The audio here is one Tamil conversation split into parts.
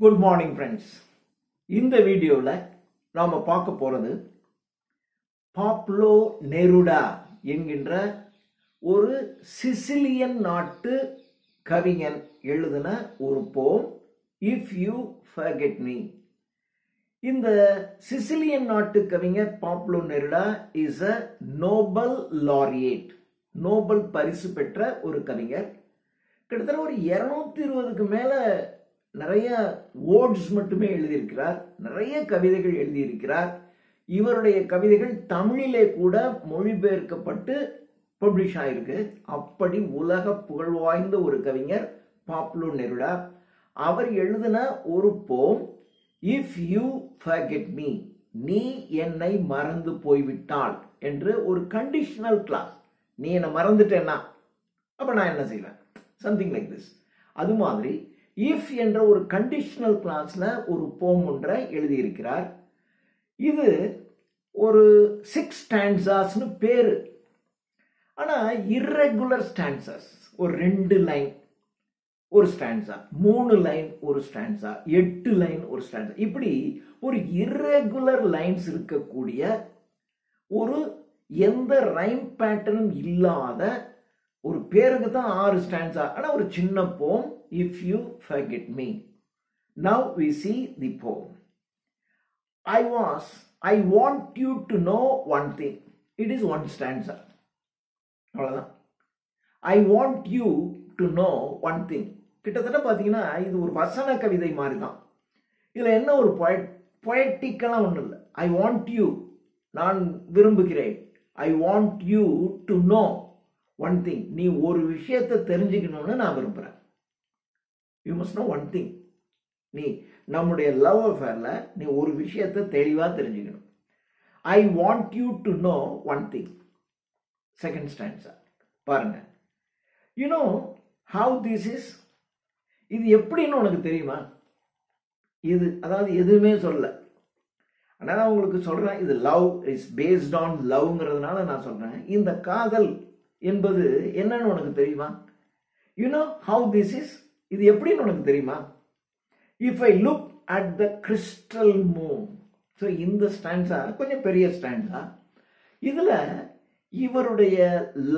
Good morning friends. இந்த வீடியோவில் நாம் பார்க்க போகிறது பாப்லோ நெருடா என்கின்ற ஒரு சிசிலியன் நாட்டு கவிஞன் எழுதின ஒரு poem if you forget me. இந்த சிசிலியன் நாட்டு கவிஞர் Pablo Neruda is a Nobel laureate, Nobel பரிசு பெற்ற ஒரு கவிஞர். கிட்டத்தட்ட ஒரு 220க்கு மேலே நிறைய வேர்ட்ஸ் மட்டுமே எழுதியிருக்கிறார், நிறைய கவிதைகள் எழுதியிருக்கிறார். இவருடைய கவிதைகள் தமிழிலே கூட மொழிபெயர்க்கப்பட்டு பப்ளிஷ் ஆயிருக்கு. அப்படி உலக புகழ் வாய்ந்த ஒரு கவிஞர் பாப்லோ நெருடா. அவர் எழுதின ஒரு poem if you forget me, நீ என்னை மறந்து போய்விட்டால் என்று ஒரு கண்டிஷனல் கிளாஸ். நீ என்னை மறந்துட்டேன்னா அப்ப நான் என்ன செய்வேன், சம்திங் லைக் திஸ். அது மாதிரி இஃப் என்ற ஒரு கண்டிஷனல் கிளாஸ்ல ஒரு போம் ஒன்றை எழுதியிருக்கிறார். இது ஒரு 6 ஸ்டான்சாஸ்னு பேரு. ஆனா இர்ரெகுலர் ஸ்டான்சாஸ், ஒரு 2 லைன் ஒரு ஸ்டான்சா, 3 லைன் ஒரு ஸ்டான்சா, 8 லைன் ஒரு ஸ்டான்சா, இப்படி ஒரு இர்ரெகுலர் லைன்ஸ் இருக்கக்கூடிய ஒரு எந்த ரைம் பேட்டர்னும் இல்லாத ஒரு பேருக்கு தான் 6 ஸ்டான்சா. ஆனா ஒரு சின்ன போம் if you forget me. Now we see the poem. I want you to know one thing. It is one stanza. அவ்வளவுதான். I want you to know one thing. கிட்டத்தட்ட பாத்தீங்கன்னா இது ஒரு வசன கவிதை மாதிரி தான். இதுல என்ன ஒரு பொயட்டிக்கலா ஒண்ணு இல்லை. I want you, நான் விரும்புகிறேன். I want you to know one thing. நீ ஒரு விஷயத்தை தெரிஞ்சுக்கணும்னு நான் விரும்புறேன். You must know one thing. நீ நம்முடைய லவ் அஃபேர்ல நீ ஒரு விஷயத்தை தெளிவா தெரிஞ்சுக்கணும். I want you to know one thing. Second stanza பாருங்க. You know how this is. இது எப்படின்னு உனக்கு தெரியுமா? இது அதாவது எதுவுமே சொல்ல, ஆனால் நான் உங்களுக்கு சொல்றேன். இது லவ் இஸ் பேஸ்ட் ஆன் லவ்ங்கிறதுனால நான் சொல்றேன். இந்த காதல் என்பது என்னன்னு உனக்கு தெரியுமா? You know how this is. இது எப்படின்னு உனக்கு தெரியுமா? If I look at the crystal moon. So இந்த ஸ்டான்ஸா கொஞ்சம் பெரிய ஸ்டான்ஸா. இதுல இவருடைய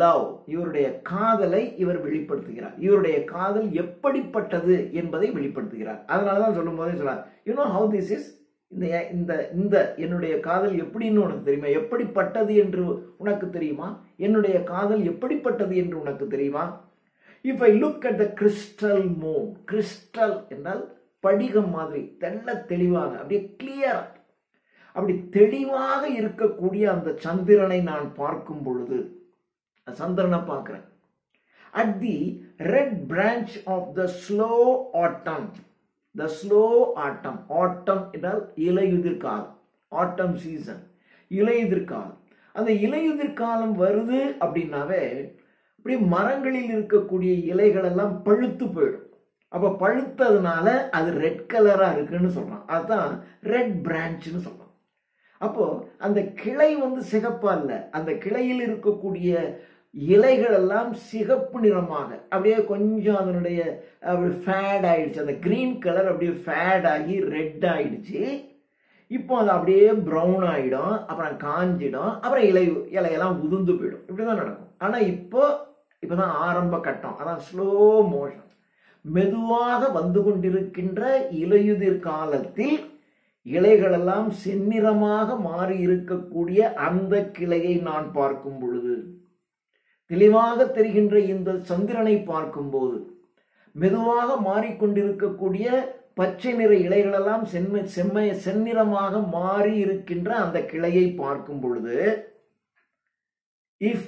லவ், இவருடைய காதலை இவர் வெளிப்படுத்துகிறார். இவருடைய காதல் எப்படிப்பட்டது என்பதை வெளிப்படுத்துகிறார். அதனாலதான் சொல்லும் போதே சொல்றார், you know how this is. இந்த என்னுடைய காதல் எப்படின்னு உனக்கு தெரியுமா? எப்படிப்பட்டது என்று உனக்கு தெரியுமா? என்னுடைய காதல் எப்படிப்பட்டது என்று உனக்கு தெரியுமா? If I look at the crystal moon. crystal என்றால் படிகம் மாதிரி தெள்ள தெளிவாக, அப்படியே கிளியரா, அப்படி தெளிவாக இருக்கக்கூடிய அந்த சந்திரனை நான் பார்க்கும் பொழுது, சந்திரனை பார்க்கிறேன். At the red branch of the slow autumn. The slow autumn. autumn என்றால் இலையுதிர் காலம், autumn season, இலையுதிர் காலம். அந்த இலையுதிர் காலம் வருது அப்படின்னாவே அப்படி மரங்களில் இருக்கக்கூடிய இலைகள் எல்லாம் பழுத்து போயிடும். அப்ப பழுத்ததுனால அது ரெட் கலரா இருக்குன்னு சொல்றான். அதுதான் ரெட் பிரான்ச்னு சொல்றான். அப்போ அந்த கிளை சிகப்பா இல்ல, அந்த கிளையில் இருக்கக்கூடிய இலைகள் எல்லாம் சிகப்பு நிறமாக அப்படியே கொஞ்சம் அதனுடைய ஃபேட் ஆயிடுச்சு. அந்த கிரீன் கலர் அப்படியே ஃபேட் ஆகி ரெட் ஆயிடுச்சு. இப்போ அது அப்படியே ப்ரௌன் ஆயிடும், அப்புறம் காஞ்சிடும், அப்புறம் இலையெல்லாம் உதிர்ந்து போயிடும். இப்படிதான் நடக்கும். ஆனா இப்பதான் ஆரம்ப கட்டம், அதான் ஸ்லோ மோஷன். மெதுவாக வந்து கொண்டிருக்கின்ற இலையுதிர் காலத்தில் இலைகளெல்லாம் செந்நிறமாக மாறி இருக்கக்கூடிய அந்த கிளையை நான் பார்க்கும் பொழுது, தெளிவாக தெரிகின்ற இந்த சந்திரனை பார்க்கும் போது, மெதுவாக மாறிக்கொண்டிருக்கக்கூடிய பச்சை நிற இலைகளெல்லாம் செந்நிறமாக மாறி இருக்கின்ற அந்த கிளையை பார்க்கும் பொழுது, இஃப்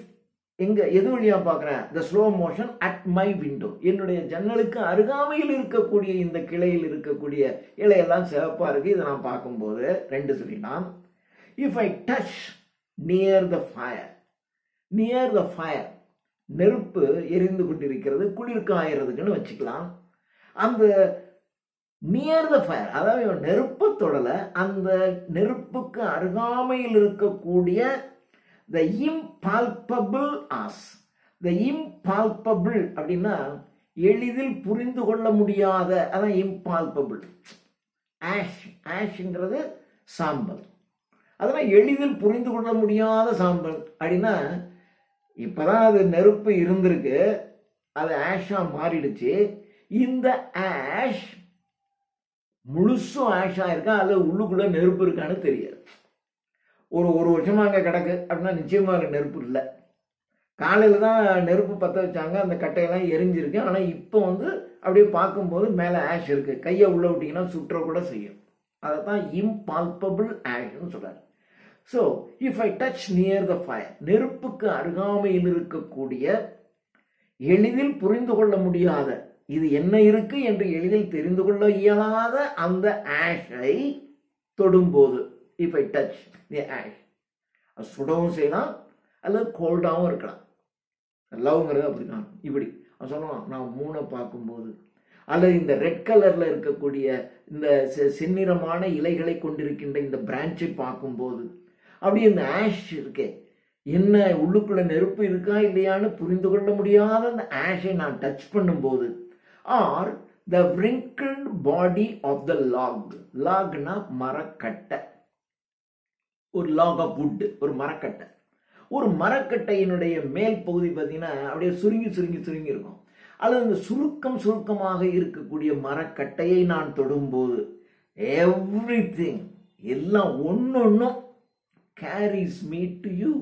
எங்க எது வழியா பார்க்கிறேன்? the slow motion at my window. என்னுடைய ஜன்னலுக்கு அருகாமையில் இருக்கக்கூடிய இந்த கிளையில் இருக்கக்கூடிய இலையெல்லாம் சிவப்பா இருக்கு. இதை நான் பார்க்கும்போது 2 சொல்லிடலாம். if I touch near the fire. near the fire, நெருப்பு எரிந்து கொண்டிருக்கிறது, குளிர்க்கு ஆயிரதுக்குன்னு வச்சுக்கலாம். அந்த near the fire, அதாவது நெருப்பு தொடல, அந்த நெருப்புக்கு அருகாமையில் இருக்கக்கூடிய the impalpable as. the impalpable அப்படின்னா எளிதில் புரிந்து கொள்ள முடியாத, அதான் இம்பால்பபிள். ஆஷ்ங்கிறது சாம்பல். அதெல்லாம் எளிதில் புரிந்து கொள்ள முடியாத சாம்பல் அப்படின்னா, இப்பதான் அது நெருப்பு இருந்திருக்கு, அது ஆஷா மாறிடுச்சு. இந்த ஆஷ் முழுசும் ஆஷா இருக்கா அல்லது உள்ளுக்குள்ள நெருப்பு இருக்கான்னு தெரியாது. ஒரு வருஷமா அங்கே கிடக்கு அப்படின்னா நிச்சயமா அங்கே நெருப்பு இல்லை. காலையில் தான் நெருப்பு பற்ற வச்சாங்க, அந்த கட்டையெல்லாம் எரிஞ்சிருக்கு. ஆனால் இப்போ அப்படியே பார்க்கும்போது மேலே ஆஷ் இருக்கு. கையை உள்ள விட்டீங்கன்னா சுற்ற கூட செய்யும். அதை தான் இம்பால்பபிள் ஆஷ்னு சொல்றாரு. So if I touch near the fire, நெருப்புக்கு அருகாமையில் இருக்கக்கூடிய எளிதில் புரிந்து கொள்ள முடியாத, இது என்ன இருக்கு என்று எளிதில் தெரிந்து கொள்ள இயலாத அந்த ஆஷை தொடும்போது, if I touch the ash, அது சுடவும் செய்யலாம் அல்லது கோல்டாகவும் இருக்கலாம். லவ்ங்கிறது அப்படிதான். இப்படி அவன் சொல்லலாம், நான் மூணை பார்க்கும்போது அல்லது இந்த ரெட் கலர்ல இருக்கக்கூடிய இந்த செந்நிறமான இலைகளை கொண்டிருக்கின்ற இந்த பிரான்ச்சை பார்க்கும்போது, அப்படி இந்த ஆஷ் இருக்கே, என்ன உள்ளுக்குள்ள நெருப்பு இருக்கா இல்லையான்னு புரிந்து கொள்ள முடியாத அந்த ஆஷை நான் டச் பண்ணும்போது, are the wrinkled body of the log, லாக்னா மரக்கட்டை, ஒரு லாக் ஆஃப் வுட், ஒரு மரக்கட்டை. ஒரு மரக்கட்டையினுடைய மேல் பகுதி பார்த்தீங்கன்னா அப்படியே சுருங்கி சுருங்கி சுருங்கி இருக்கும். அல்லது அந்த சுருக்கமாக இருக்கக்கூடிய மரக்கட்டையை நான் தொடும்போது, எவ்ரிதிங், எல்லாம் ஒன்னொன்னும் கேரிஸ் மீ டு யூ,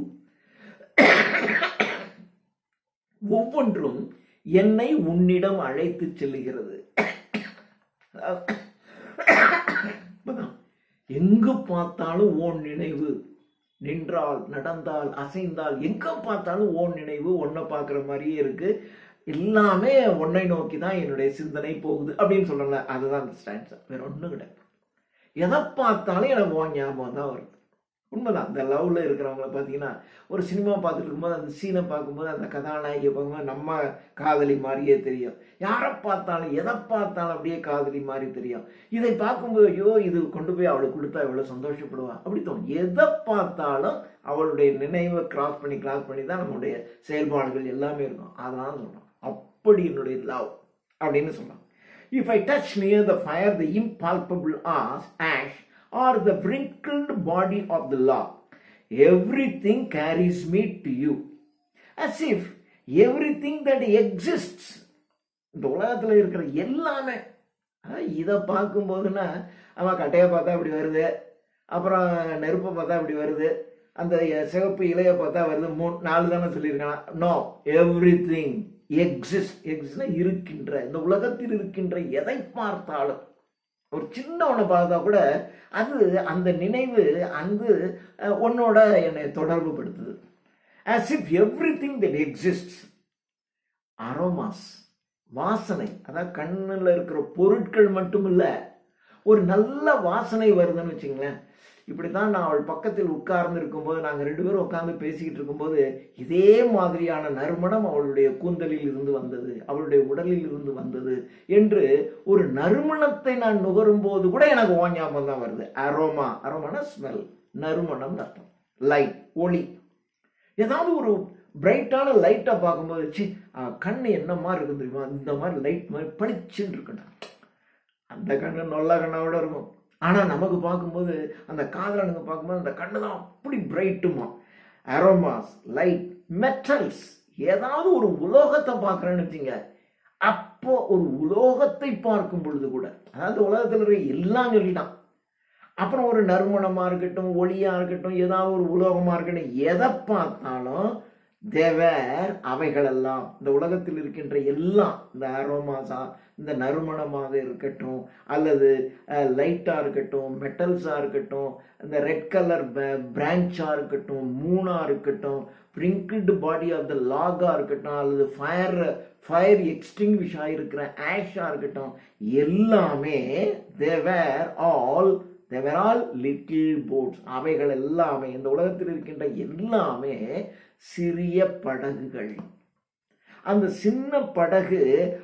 ஒவ்வொன்றும் என்னை உன்னிடம் அழைத்து செல்லுகிறது. எங்கு பார்த்தாலும் ஓன் நினைவு, நின்றால் நடந்தால் அசைந்தால் எங்க பார்த்தாலும் ஓன் நினைவு, ஒன்னை பார்க்குற மாதிரியே இருக்கு, எல்லாமே ஒன்னை நோக்கி தான் என்னுடைய சிந்தனை போகுது அப்படின்னு சொல்லல. அதுதான் அந்த ஸ்டான்ஸ், வேற ஒன்றும் கிடையாது. எதை பார்த்தாலும் எனக்கு ஓன் ஞாபகம் தான் வருது. உண்மைதான். இந்த லவ்ல இருக்கிறவங்கள பார்த்தீங்கன்னா, ஒரு சினிமா பார்த்துட்டு இருக்கும்போது அந்த சீனை பார்க்கும்போது அந்த கதாநாயகியை பார்க்கும்போது நம்ம காதலி மாதிரியே தெரியும். யாரை பார்த்தாலும் எதை பார்த்தாலும் அப்படியே காதலி மாதிரி தெரியும். இதை பார்க்கும்போது ஐயோ இது கொண்டு போய் அவளுக்கு கொடுத்தா எவ்வளோ சந்தோஷப்படுவா அப்படி தோணும். எதை பார்த்தாலும் அவளுடைய நினைவை கிராஸ் பண்ணி தான் நம்மளுடைய செயல்பாடுகள் எல்லாமே இருக்கும். அதனால சொல்றோம், அப்படி என்னுடைய லவ் அப்படின்னு சொல்லலாம். If I touch near the fire the impalpable ash or the wrinkled body of the law, everything carries me to you, as if everything that exists, இந்த உலகத்தில் இருக்கிற எல்லாமே, இதை பார்க்கும்போதுன்னா அவன் கட்டையை பார்த்தா இப்படி வருது, அப்புறம் நெருப்பை பார்த்தா இப்படி வருது, அந்த சிவப்பு இலையை பார்த்தா வருது, 3-4 தானே சொல்லியிருக்கான். நோ, எவ்ரிதிங் எக்ஸிஸ்ட், இருக்கின்ற, இந்த உலகத்தில் இருக்கின்ற எதை பார்த்தாலும், ஒரு சின்ன ஒன்றை பார்த்தா கூட அது அந்த நினைவு அந்த ஒன்னோட என்னை தொடர்பு படுத்துது. as if everything that exists, aromas, வாசனை, அதாவது கண்ணில் இருக்கிற பொருட்கள் மட்டும் இல்லை, ஒரு நல்ல வாசனை வருதுன்னு வச்சுங்களேன். இப்படித்தான் நான் அவள் பக்கத்தில் உட்கார்ந்து இருக்கும்போது, நாங்கள் 2 பேரும் உட்கார்ந்து பேசிக்கிட்டு இருக்கும்போது, இதே மாதிரியான நறுமணம் அவளுடைய கூந்தலில் இருந்து வந்தது, அவளுடைய உடலில் இருந்து வந்தது என்று ஒரு நறுமணத்தை நான் நுகரும் போது கூட எனக்கு ஓ ஞாபகம் தான் வருது. அரோமானா ஸ்மெல், நறுமணம் அர்த்தம். லைட், ஒளி, ஏதாவது ஒரு பிரைட்டான லைட்டை பார்க்கும்போது கண்ணு என்ன மாதிரி இருக்கும் தெரியுமா, இந்த மாதிரி லைட் மாதிரி பளிச்சுன்னு இருக்குண்ணா, அந்த கண்ணு நல்ல கண்ணோட இருக்கும். ஆனால் நமக்கு பார்க்கும்போது, அந்த காதலனுக்கு பார்க்கும்போது அந்த கண்ணு தான் அப்படி பிரைட்டுமா. அரோமாஸ், லைட், மெட்டல்ஸ், ஏதாவது ஒரு உலோகத்தை பார்க்குறேன்னு வச்சுங்க, அப்போ ஒரு உலோகத்தை பார்க்கும் பொழுது கூட, அதாவது உலகத்தில் இருக்கிற எல்லாம் சொல்லிட்டான், அப்புறம் ஒரு நறுமணமாக இருக்கட்டும், ஒளியாக இருக்கட்டும், ஏதாவது ஒரு உலோகமாக இருக்கட்டும், எதை பார்த்தாலும் தேவர், அவைகளெல்லாம், இந்த உலகத்தில் இருக்கின்ற எல்லாம், இந்த அரோமாஸா, இந்த நறுமணமாக இருக்கட்டும், அல்லது லைட்டாக இருக்கட்டும், மெட்டல்ஸாக இருக்கட்டும், இந்த ரெட் கலர் பிரான்ச்சாக இருக்கட்டும், மூணாக இருக்கட்டும், wrinkled பாடி ஆஃப் த லாகாக இருக்கட்டும், அல்லது ஃபயர் எக்ஸ்டிங்விஷ் ஆகிருக்கிற ஆஷாக இருக்கட்டும், எல்லாமே தேவர் ஆல் லிட்டில் போட்ஸ், அவைகள் எல்லாமே, இந்த உலகத்தில் இருக்கின்ற எல்லாமே சிறிய படகுகள். அந்த சின்ன படகு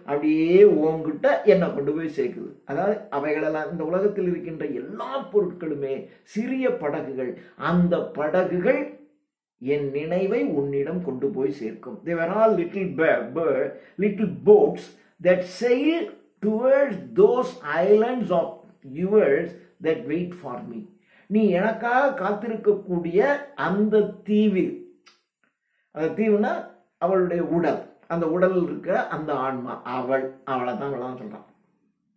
அப்படியே ஓங்கிட்ட என்னை கொண்டு போய் சேர்க்குது. அதாவது அவைகளெல்லாம், இந்த உலகத்தில் இருக்கின்ற எல்லா பொருட்களுமே சிறிய படகுகள். அந்த படகுகள் என் நினைவை உன்னிடம் கொண்டு போய் சேர்க்கும். They were all little boats that sail towards those islands of yours that wait for me. நீ எனக்காக காத்திருக்கக்கூடிய அந்த தீவில், அந்த தீவுனா அவளுடைய உடல், அந்த உடல் இருக்கிற அந்த ஆன்மா, அவளை தான் சொல்றான்.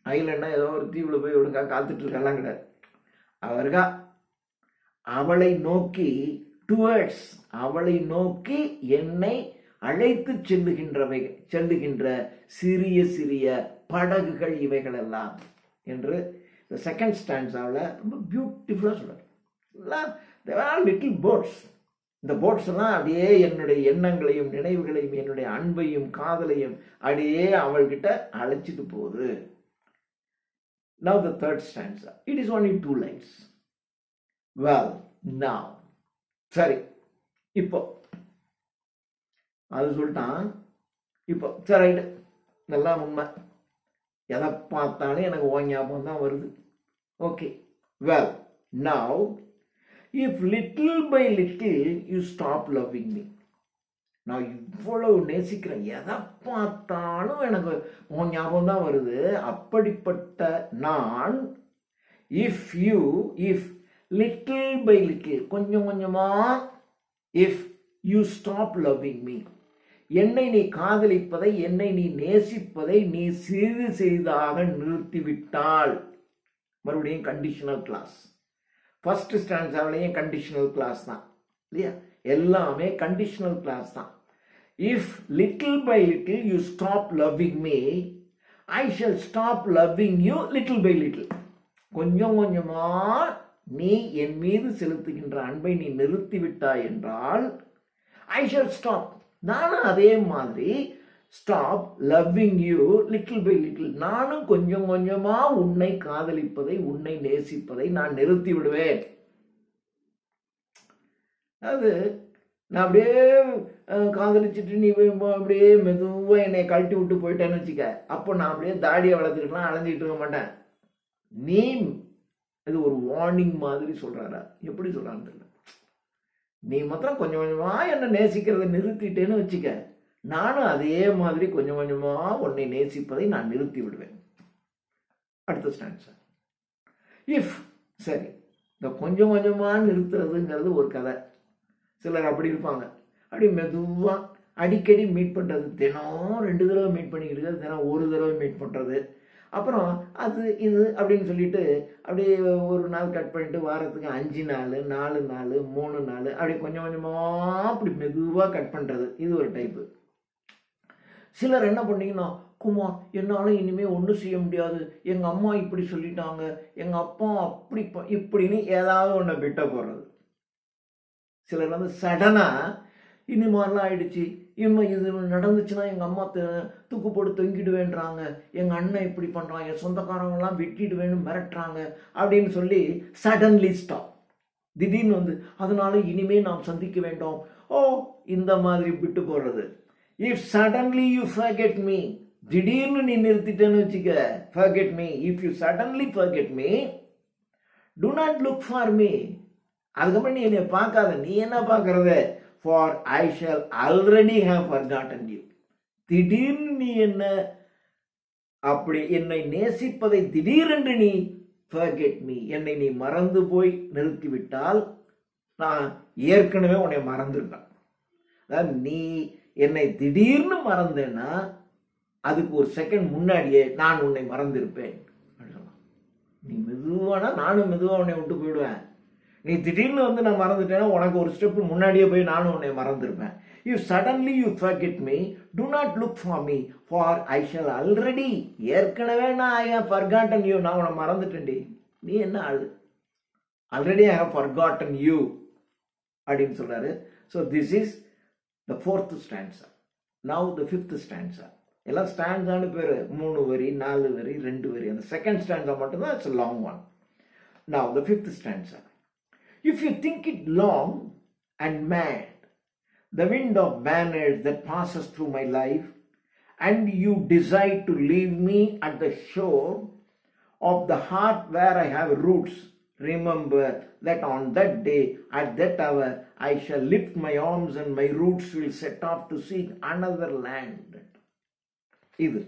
ஐலண்டா ஏதோ ஒரு தீவுல போய் ஒழுங்காக காத்துட்டு இருக்கலாம் கிடையாது. அவருக்கா அவளை நோக்கி, டுவர்ட்ஸ் அவளை நோக்கி என்னை அழைத்து செல்லுகின்ற சிறிய சிறிய படகுகள் இவைகள் எல்லாம் என்று இந்த செகண்ட் ஸ்டாண்ட்ஸாவில் ரொம்ப பியூட்டிஃபுல்லாக சொல்றார். There are little boats. இந்த போட்ஸ் எல்லாம் அப்படியே என்னுடைய எண்ணங்களையும் நினைவுகளையும் என்னுடைய அன்பையும் காதலையும் அப்படியே அவள்கிட்ட அழைச்சிட்டு போகுது. Now the third stanza. It is only 2 lines. Well, now. சரி, இப்போ அது சொல்லிட்டான். இப்போ சரி, நல்லா உண்மை, எதை பார்த்தாலும் எனக்கு ஓ ஞாபகம் தான் வருது. Okay, well, now, if little by little you stop loving me. நான் இவ்வளவு நேசிக்கிறேன், எதை பார்த்தாலும் எனக்கு உன் ஞாபகம் தான் வருது. அப்படிப்பட்ட நான், if little by little, கொஞ்சம் கொஞ்சமா, if you stop loving me, என்னை நீ காதலிப்பதை, என்னை நீ நேசிப்பதை நீ சிறிது சிறிதாக நிறுத்திவிட்டால், மறுபடியும் கண்டிஷனல் கிளாஸ். ஃபர்ஸ்ட் ஸ்டாண்ட்ஸாவிலையும் கண்டிஷனல் கிளாஸ் தான் இல்லையா? எல்லாமே கண்டிஷனல் கிளாஸ் தான். If little by little you stop loving me, I shall stop loving you little by little. கொஞ்சம் கொஞ்சமா நீ என் மீது செலுத்துகின்ற அன்பை நீ நிறுத்திவிட்டாய் என்றால், I shall stop, நானும் அதே மாதிரி stop loving you little by little, நானும் கொஞ்சம் கொஞ்சமா உன்னை காதலிப்பதை, உன்னை நேசிப்பதை நான் நிறுத்தி விடுவேன். அது நான் அப்படியே காதலிச்சுட்டு நீ அப்படியே மெதுவாக என்னை கழட்டி விட்டு போயிட்டேன்னு வச்சுக்க, அப்போ நான் அப்படியே தாடியை வளர்த்துக்கிட்டுலாம் அலைஞ்சிட்டு இருக்க மாட்டேன். நீ இது ஒரு வார்னிங் மாதிரி சொல்றாரா? எப்படி சொல்றான்னு தெரியல. நீ மாத்திரம் கொஞ்சம் கொஞ்சமா என்னை நேசிக்கிறத நிறுத்திட்டேன்னு வச்சுக்க, நானும் அதே மாதிரி கொஞ்சம் கொஞ்சமா உன்னை நேசிப்பதை நான் நிறுத்தி விடுவேன். அடுத்த ஸ்டாண்ட்ஸ். இஃப், சரி, இந்த கொஞ்சம் கொஞ்சமா நிறுத்துறதுங்கிறது ஒரு கதை. சிலர் அப்படி இருப்பாங்க, அப்படி மெதுவா அடிக்கடி மீட் பண்றது, தினம் 2 தடவை மீட் பண்ணிக்கிட்டு, தினம் 1 தடவை மீட் பண்றது, அப்புறம் அது இது அப்படின்னு சொல்லிட்டு அப்படியே ஒரு நாள் கட் பண்ணிட்டு வாரத்துக்கு 5 நாள், 4 நாள், 3 நாள், அப்படி கொஞ்சம் கொஞ்சமா அப்படி மெதுவாக கட் பண்றது, இது ஒரு டைப்பு. சிலர் என்ன பண்ணீங்கன்னா, குமார் என்னால இனிமே ஒன்றும் செய்ய முடியாது, எங்க அம்மா இப்படி சொல்லிட்டாங்க, எங்க அப்பா அப்படி இப்படின்னு ஏதாவது ஒன்றை விட்ட போடுறது. சிலர் வந்து சடனா இந்த மாதிரிலாம் ஆயிடுச்சு, இனிமே இது நடந்துச்சுன்னா எங்க அம்மா தூக்கு போட்டு தொங்கிடுவேன்றாங்க, எங்க அண்ணன் இப்படி பண்றான், என் சொந்தக்காரங்கெல்லாம் வெட்டிடுவேன்னு மிரட்டுறாங்க அப்படின்னு சொல்லி சடன்லி ஸ்டாப். திடீர்னு வந்து அதனால இனிமே நாம் சந்திக்க வேண்டாம், ஓ இந்த மாதிரி விட்டு போடுறது. If suddenly you forget me, திடீர்னு நீ நிறுத்திட்டேன்னு வச்சுக்க, forget me, if you suddenly forget me, to not look for me, அதுக்கப்புறம் நீ என்னை பார்க்காத, நீ என்ன பார்க்கறது, for I shall already have forgotten you. திடீர்னு நீ என்ன அப்படி என்னை நேசிப்பதை திடீரென்று நீ forget me, என்னை நீ மறந்து போய் நிறுத்திவிட்டால் நான் ஏற்கனவே உன்னை மறந்துருப்பேன். அதாவது நீ என்னை திடீர்னு மறந்தேன்னா அதுக்கு ஒரு செகண்ட் முன்னாடியே நான் உன்னை மறந்திருப்பேன். நீ மெதுவானா நானும் மெதுவாக உன்னை விட்டு போயிடுவேன். நீ திடீர்னு வந்து நான் மறந்துட்டேன்னா உனக்கு ஒரு ஸ்டெப் முன்னாடியே போய் நானும் உன்னை மறந்துருப்பேன். If suddenly you forget me, do not look for me, for I shall already, ஏற்கனவே நான் I have forgotten you, நான் உன்னை மறந்துட்டேன்டி, நீ என்ன ஆளு, already I have forgotten you அப்படின்னு சொல்றாரு. So this is the 4th stanza. Now the 5th stanza. எல்லாம் ஸ்டாண்ட்ஸான்னு பேர், 3 வரி 4 வரி 2 வரி. அந்த செகண்ட் ஸ்டாண்ட்ஸா மட்டும்தான் it's a long one. Now the 5th stanza. If you think it long and mad, the wind of banners that passes through my life, and you decide to leave me at the shore of the heart where I have roots, remember that on that day, at that hour, I shall lift my arms and my roots will set off to seek another land. இது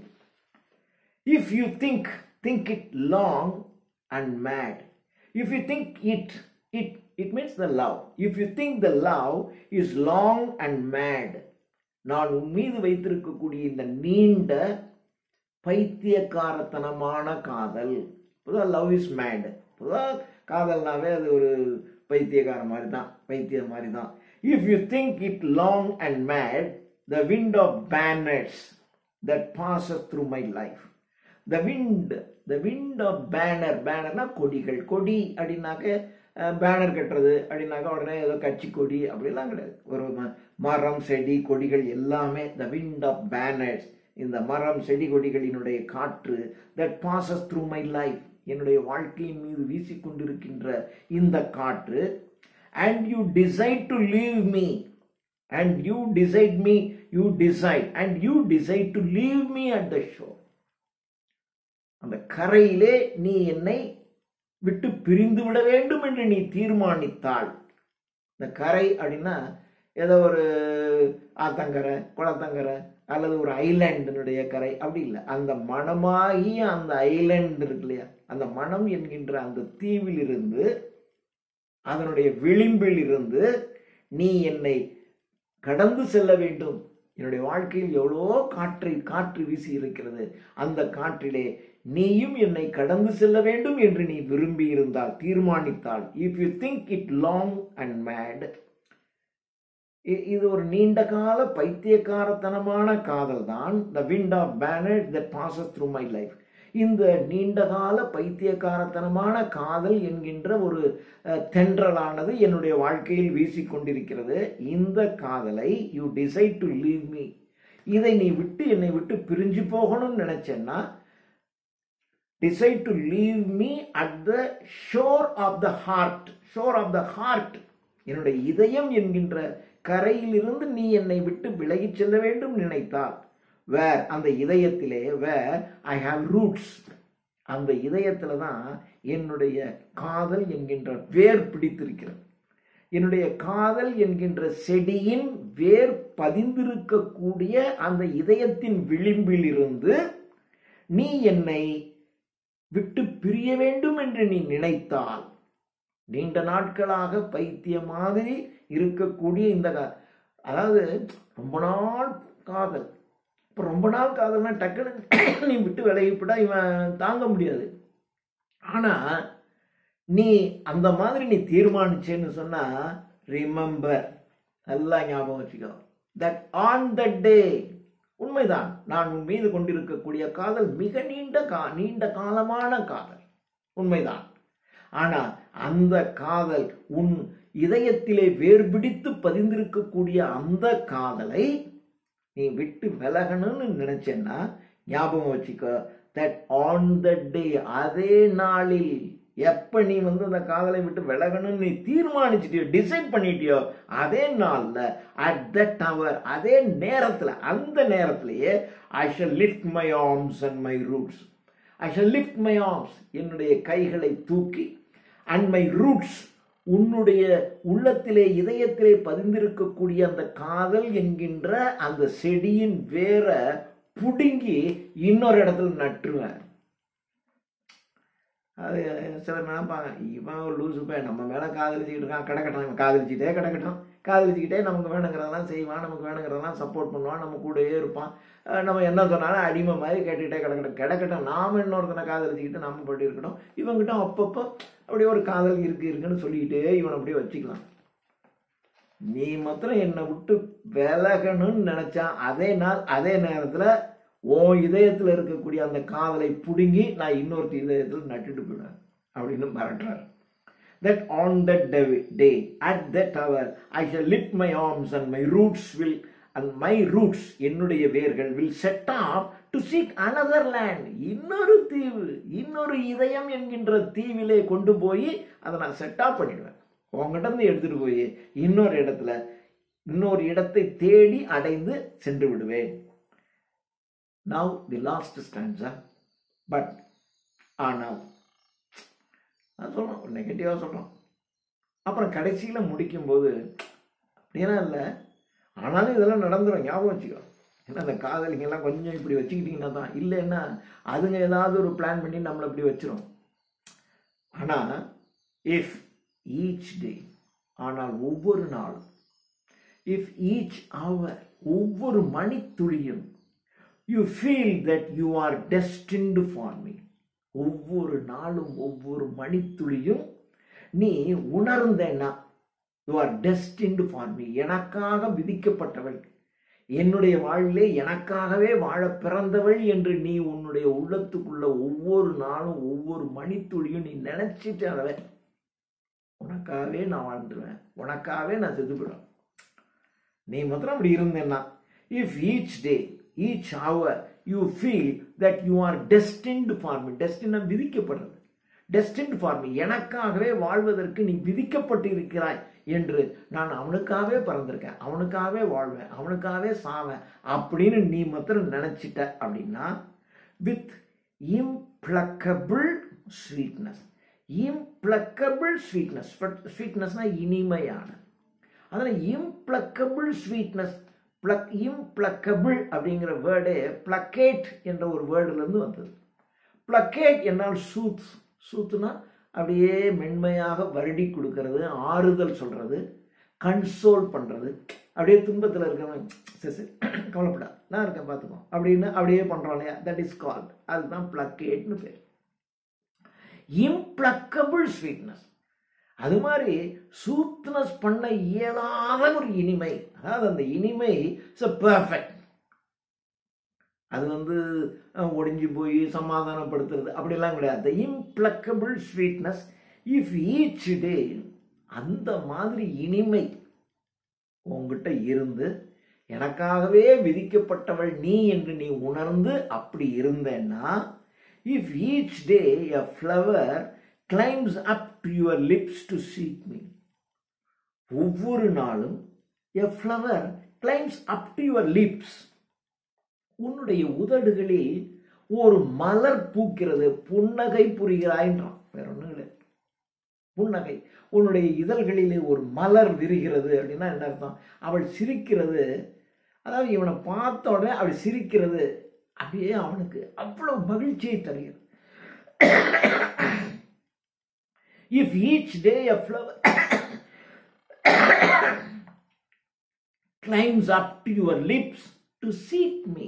If you think it long and mad. If you think it means the love. If you think the love is long and mad, நான் உன் மீது வைத்திருக்கக்கூடிய இந்த நீண்ட பைத்தியக்காரத்தனமான காதல். பொதுவாக லவ் இஸ் மேட். பொதுவாக காதல்னாவே அது ஒரு பைத்தியக்கார மாதிரி தான், பைத்தியம் மாதிரி தான். If you think it long and mad, the wind of banners that passes through my life. The wind of bannerனா கொடிகள். கொடி அப்படின்னாக்க பேனர் கட்டுறது அப்படின்னாக்க உடனே ஏதோ கட்சி கொடி அப்படிலாம் கிடையாது. ஒரு மரம் செடி கொடிகள் எல்லாமே the wind of banners. இந்த மரம் செடி கொடிகளினுடைய காற்று that passes through my life, என்னுடைய வாழ்க்கையின் மீது வீசிக்கொண்டிருக்கின்ற இந்த காற்று. And you decide to leave me. And you decide to leave me at the shore. அந்த கரையிலே நீ என்னை விட்டு பிரிந்து விட வேண்டும் என்று நீ தீர்மானித்தாள். இந்த கரை அப்படின்னா ஏதோ ஒரு ஆத்தங்கரை, குளத்தங்கரை அல்லது ஒரு ஐலாண்டினுடைய கரை அப்படி இல்லை. அந்த மனமாகிய அந்த ஐலாண்ட் இருக்கு இல்லையா, அந்த மனம் என்கின்ற அந்த தீவில் இருந்து, அதனுடைய விளிம்பில் இருந்து நீ என்னை கடந்து செல்ல வேண்டும். என்னுடைய வாழ்க்கையில் எவ்வளோ காற்று வீசி இருக்கிறது. அந்த காற்றிலே நீயும் என்னை கடந்து செல்ல வேண்டும் என்று நீ விரும்பி இருந்தால், தீர்மானித்தால். If you think it long and mad, இது ஒரு நீண்ட கால பைத்தியக்காரத்தனமான காதல் தான். The wind of banners that passes through my life. இந்த நீண்ட கால பைத்தியக்காரத்தனமான காதல் என்கின்ற ஒரு தென்றலானது என்னுடைய வாழ்க்கையில் வீசிக்கொண்டிருக்கிறது. இந்த காதலை you decide to leave me, இதை நீ என்னை விட்டு பிரிஞ்சு போகணும்னு நினைச்சேன்னா, decide to leave me at the shore of the heart. என்னுடைய இதயம் என்கின்ற கரையிலிருந்து நீ என்னை விட்டு விலகிச் செல்ல வேண்டும் நினைத்தால், வேர் அந்த இதயத்திலே, வேர் ஐ ஹாவ் ரூட்ஸ், அந்த இதயத்துல தான் என்னுடைய காதல் என்கின்ற வேர் பிடித்திருக்கிறது. என்னுடைய காதல் என்கின்ற செடியின் வேர் பதிந்திருக்கக்கூடிய அந்த இதயத்தின் விளிம்பில் இருந்து நீ என்னை விட்டு பிரிய வேண்டும் என்று நீ நினைத்தால், நீண்ட நாட்களாக பைத்திய மாதிரி இருக்கக்கூடிய இந்த அதாவது ரொம்ப நாள் காதல். இப்போ ரொம்ப நாள் காதல்னா டக்குனு நீ விட்டு விலகிவிட்டா இவன் தாங்க முடியாது. ஆனால் நீ அந்த மாதிரி நீ தீர்மானிச்சேன்னு சொன்னா, ரிமெம்பர், நல்லா ஞாபகம் வச்சுக்கோ, தட் ஆன் த டே, உண்மைதான், நான் உன் மீது கொண்டிருக்கக்கூடிய காதல் மிக நீண்ட காலமான காதல், உண்மைதான். ஆனா அந்த காதல் உன் இதயத்திலே வேர்பிடித்து பதிந்திருக்கக்கூடிய அந்த காதலை நீ விட்டு விலகணும்னு நினைச்சேன்னா, ஞாபகம் வச்சுக்கோ, தட் ஆன் த டே, அதே நாளில், எப்ப நீ அந்த காதலை விட்டு விலகணும்னு நீ தீர்மானிச்சிட்டியோ, டிசைட் பண்ணிட்டியோ, அதே நாள்ல, அட் தட் ஹவர், அதே நேரத்துல, அந்த நேரத்திலேயே, ஐ shall lift my arms and my roots. I shall lift my arms, என்னுடைய கைகளை தூக்கி, அண்ட் மை ரூட்ஸ், உன்னுடைய உள்ளத்திலே இதயத்திலே பதிந்திருக்கக்கூடிய அந்த காதல் என்கின்ற அந்த செடியின் வேற புடுங்கி இன்னொரு இடத்துல நட்டுருவேன். அது சிலர் நினைப்பாங்க, இவன் ஒரு லூசு பையன், நம்ம மேலே காதலிச்சுக்கிட்டு இருக்கான், கிடக்கட்டும், இவன் காதலிச்சுக்கிட்டே நமக்கு வேணுங்கிறதெல்லாம் செய்வான், நமக்கு வேணுங்கிறதெல்லாம் சப்போர்ட் பண்ணுவான், நம்ம கூடயே இருப்பான், நம்ம என்ன சொன்னாலும் அடிமை மாதிரி கேட்டுக்கிட்டே கிடக்கட்டும், நாம் இன்னொருத்தனை காதலிச்சுக்கிட்டு நம்ம பட்டு இருக்கட்டும், இவங்கிட்ட அப்பப்போ அப்படியே ஒரு காதல் இருக்குன்னு சொல்லிக்கிட்டே இவனை அப்படியே வச்சுக்கலாம். நீ மாத்திரம் என்னை விட்டு விலகணும்னு நினைச்சா, அதே நாள் அதே நேரத்தில் உன் இதயத்தில் இருக்கக்கூடிய அந்த காதலை புடுங்கி நான் இன்னொருத்த இதயத்தில் நட்டுட்டு போயிடுவேன் அப்படின்னு மிரட்டுறார். That on that day, at that hour, I shall lift my arms and my roots will, and my roots, என்னுடைய வேர்கள், will set off to seek another land. இன்னொரு தீவு, இன்னொரு இதயம் என்கின்ற தீவிலே கொண்டு போய் அதை நான் செட் ஆஃப் பண்ணிடுவேன். உங்ககிட்ட இருந்து எடுத்துட்டு போய் இன்னொரு இடத்தை தேடி அடைந்து சென்று விடுவேன். Now the last stanza, but ஆனால் சொல்றோம், நெகட்டிவா சொல்றோம். அப்புறம் கடைசியில முடிக்கும் போது அப்படின்னா இல்லை, ஆனாலும் இதெல்லாம் நடந்துடும், ஞாபகம் வச்சுக்கோ, ஏன்னா அந்த காதலிங்கெல்லாம் கொஞ்சம் இப்படி வச்சுக்கிட்டிங்கன்னா தான், இல்லைன்னா அதுங்க ஏதாவது ஒரு பிளான் பண்ணி நம்மளை இப்படி வச்சிரும். ஆனால் இஃப் ஈச் டே, ஆனால் ஒவ்வொரு நாளும், இஃப் ஈச் ஹவர், ஒவ்வொரு மணித்துளியும், you feel that you are destined for me, ஒவ்வொரு நாளும் ஒவ்வொரு மணித்துளியும் நீ உணர்ந்தேன்னா you are destined for me, எனக்காக விதிக்கப்பட்டவள், என்னுடைய வாழ்விலே எனக்காகவே வாழ பிறந்தவள் என்று நீ உன்னுடைய உள்ளத்துக்குள்ள ஒவ்வொரு நாளும் ஒவ்வொரு மணித்துளியும் நீ நினைச்சிட்டு அளவே உனக்காகவே நான் வாழ்ந்துருவேன், உனக்காகவே நான் செத்துவிடுவேன். நீ மாத்திரம் அப்படி இருந்தேன்னா, if each day each hour you feel that you are destined for me, destine விதிக்கப்படுறது, டெஸ்டின்டு ஃபார் மீ, எனக்காகவே வாழ்வதற்கு நீ விதிக்கப்பட்டு இருக்கிறாய் என்று நான் அவனுக்காகவே பிறந்திருக்கேன், அவனுக்காகவே வாழ்வேன், அவனுக்காகவே சாவேன் அப்படின்னு நீ மாத்திரம் நினைச்சிட்ட அப்படின்னா, வித் இம்ப்ளக்கபிள் ஸ்வீட்னஸ், இம்ப்ளக்கபிள் ஸ்வீட்னஸ், ஸ்வீட்னஸ்னா இனிமையான, அதனால் இம்ப்ளக்கபிள் ஸ்வீட்னஸ், இம்ப்ளக்கபிள் அப்படிங்கிற வேர்டே பிளக்கேட் என்ற ஒரு வேர்டுலேருந்து வந்தது. பிளக்கேட் என்னால் சூத், சூத்துனா அப்படியே மென்மையாக வருடி கொடுக்கறது, ஆறுதல் சொல்றது, கன்சோல் பண்ணுறது, அப்படியே துன்பத்தில் இருக்கிறவன் சரி சரி கவலைப்படா நான் இருக்கேன் பார்த்துக்கோ அப்படின்னு அப்படியே பண்ணுறோம் இல்லையா, தட் இஸ் கால்ட், அதுதான் பிளக்கேட்னு பேர். இம்ப்ளக்கபிள் ஸ்வீட்னஸ், அது மாதிரி சூத்னஸ் பண்ண இயலாத ஒரு இனிமை, அதாவது அந்த இனிமை இட்ஸ் பெர்ஃபெக்ட், அது ஒடிஞ்சு போய் சமாதானப்படுத்துறது அப்படிலாம் கிடையாது. இம்ப்ளக்கபிள் ஸ்வீட்னஸ் இஃப் ஈச் டே, அந்த மாதிரி இனிமை உங்ககிட்ட இருந்து எனக்காகவே விதிக்கப்பட்டவள் நீ என்று நீ உணர்ந்து அப்படி இருந்தேன்னா, if each day a flower climbs up to your lips to seek me, ஒவ்வொரு நாளும் a flower climbs up to your lips, உன்னுடைய உதடுகளில் ஒரு மலர் பூக்கிறது, புன்னகை புரிகிறாய்ன்றான், வேற ஒன்றும் இல்லை, புன்னகை, உன்னுடைய இதழ்களிலே ஒரு மலர் விரிகிறது அப்படின்னா என்ன அர்த்தம், அவள் சிரிக்கிறது, அதாவது இவனை பார்த்த உடனே அவள் சிரிக்கிறது அப்படியே அவனுக்கு அவ்வளவு மகிழ்ச்சியை தருகிறது. If each day a flower climbs up to your lips to seek me,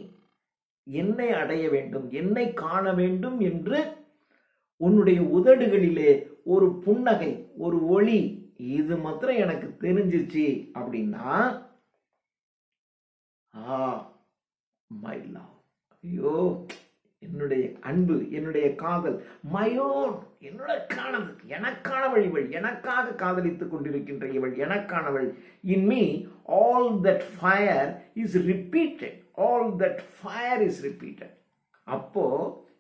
என்னை அடைய வேண்டும், என்னை காண வேண்டும் என்று உன்னுடைய உதடுகளிலே ஒரு புன்னகை, ஒரு ஒளி, இது மாத்திரம் எனக்கு தெரிஞ்சிச்சு அப்படின்னா, மை லவ், ஐயோ என்னுடைய அன்பு, என்னுடைய காதல், மயோன், என்னோட காணது, எனக்கானவள் இவள், எனக்காக காதலித்துக் கொண்டிருக்கின்ற இவள் எனக்கானவள், in me all that fire is repeated, all that fire is repeated. அப்போ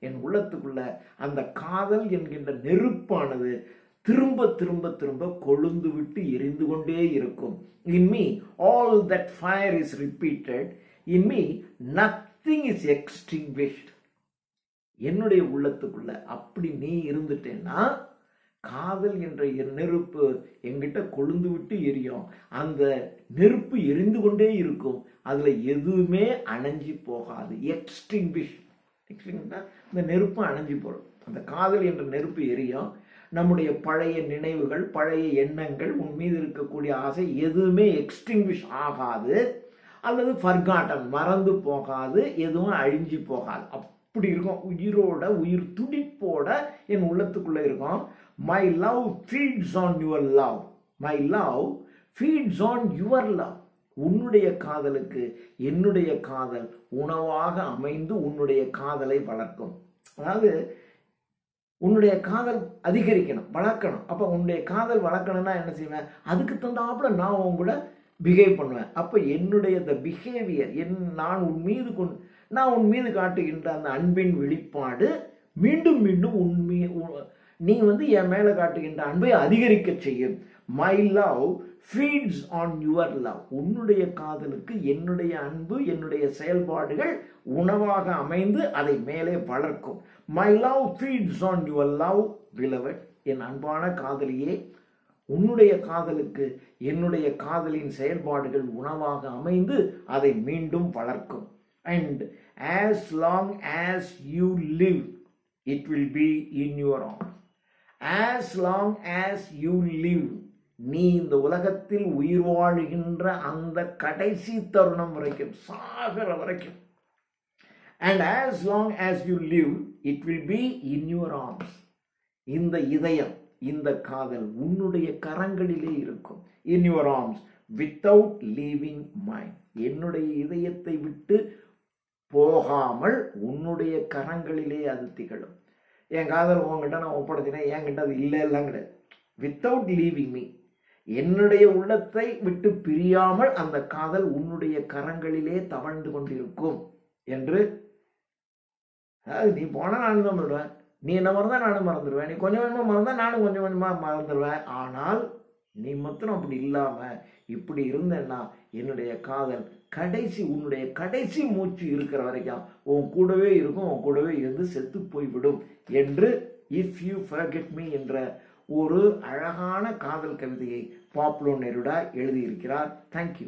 என் உள்ளத்துக்குள்ள அந்த காதல் என்கின்ற நெருப்பானது திரும்ப திரும்ப திரும்ப கொழுந்து விட்டு எரிந்து கொண்டே இருக்கும். In me all that fire is repeated, in me nothing is extinguished. என்னுடைய உள்ளத்துக்குள்ள அப்படி நீ இருந்துட்டேன்னா, காதல் என்ற நெருப்பு என்கிட்ட கொழுந்து விட்டு எரியும், அந்த நெருப்பு எரிந்து கொண்டே இருக்கும், அதுல எதுவுமே அணைஞ்சி போகாது. எக்ஸ்டிங்விஷ், இந்த நெருப்பு அணைஞ்சி போடும். அந்த காதல் என்ற நெருப்பு எரியும், நம்முடைய பழைய நினைவுகள், பழைய எண்ணங்கள், உன் மீது இருக்கக்கூடிய ஆசை எதுவுமே எக்ஸ்டிங்விஷ் ஆகாது, அல்லது ஃபர்காட்டன், மறந்து போகாது, எதுவும் அழிஞ்சு போகாது. அப்படி இருக்கும், உயிரோட, உயிர் துடிப்போட என் உள்ளத்துக்குள்ள இருக்கும். My love feeds on your love, my love feeds on your love. உன்னுடைய காதலுக்கு என்னுடைய காதல் உணவாக அமைந்து உன்னுடைய காதலை வளர்க்கும். அதாவது உன்னுடைய காதல் அதிகரிக்கணும், வளர்க்கணும். அப்போ உன்னுடைய காதல் வளர்க்கணும்னா என்ன செய்வேன், அதுக்கு தந்தாப்புல நான் உன் கூட பிஹேவ் பண்ணுவேன். அப்போ என்னுடைய த பிஹேவியர், நான் உன் மீது காட்டுகின்ற அந்த அன்பின் வெளிப்பாடு மீண்டும் மீண்டும் நீ என் மேலே காட்டுகின்ற அன்பை அதிகரிக்க செய்யும். My love feeds on your love. உன்னுடைய காதலுக்கு என்னுடைய அன்பு, என்னுடைய செயல்பாடுகள் உணவாக அமைந்து அதை மேலே வளர்க்கும். My love feeds on your love beloved. என் அன்பான காதலியே, உன்னுடைய காதலுக்கு என்னுடைய காதலின் செயல்பாடுகள் உணவாக அமைந்து அதை மீண்டும் வளர்க்கும். and as long as you live it will be in your arms. As long as you live, நீ இந்த உலகத்தில் உயிர் வாழ்கின்ற அந்த கடைசி தருணம் வரைக்கும், சாகிற வரைக்கும். And as long as you live it will be in your arms. இந்த இதயம், இந்த காதல் உன்னுடைய கரங்களிலே இருக்கும். In your arms without leaving mine. என்னுடைய இதயத்தை விட்டு போகாமல் உன்னுடைய கரங்களிலே அது திகழும். என் காதல் உங்ககிட்ட நான் ஒப்படைச்சினேன், என்கிட்ட அது இல்லைலாம் கிடையாது. வித்தவுட் லீவிங் மீ, என்னுடைய உள்ளத்தை விட்டு பிரியாமல் அந்த காதல் உன்னுடைய கரங்களிலே தவழ்ந்து கொண்டிருக்கும் என்று. நீ போனா நானும் தான் மறந்துடுவேன், நீ என்ன மறந்தா நானும் மறந்துடுவேன், நீ கொஞ்சம் கொஞ்சமாக மறந்தா நானும் கொஞ்சம் கொஞ்சமாக மறந்துடுவேன். ஆனால் நீ மாத்திரம் அப்படி இல்லாம இப்படி இருந்தேன்னா என்னுடைய காதல் கடைசி, உன்னுடைய கடைசி மூச்சு இருக்கிற வரைக்கும் உன் கூடவே இருக்கும், உன் கூடவே இருந்து செத்து போய்விடும் என்று இஃப் யூ ஃபர்கெட் மீ என்ற ஒரு அழகான காதல் கவிதையை பாப்லோ நெருடா எழுதியிருக்கிறார். தேங்க்யூ.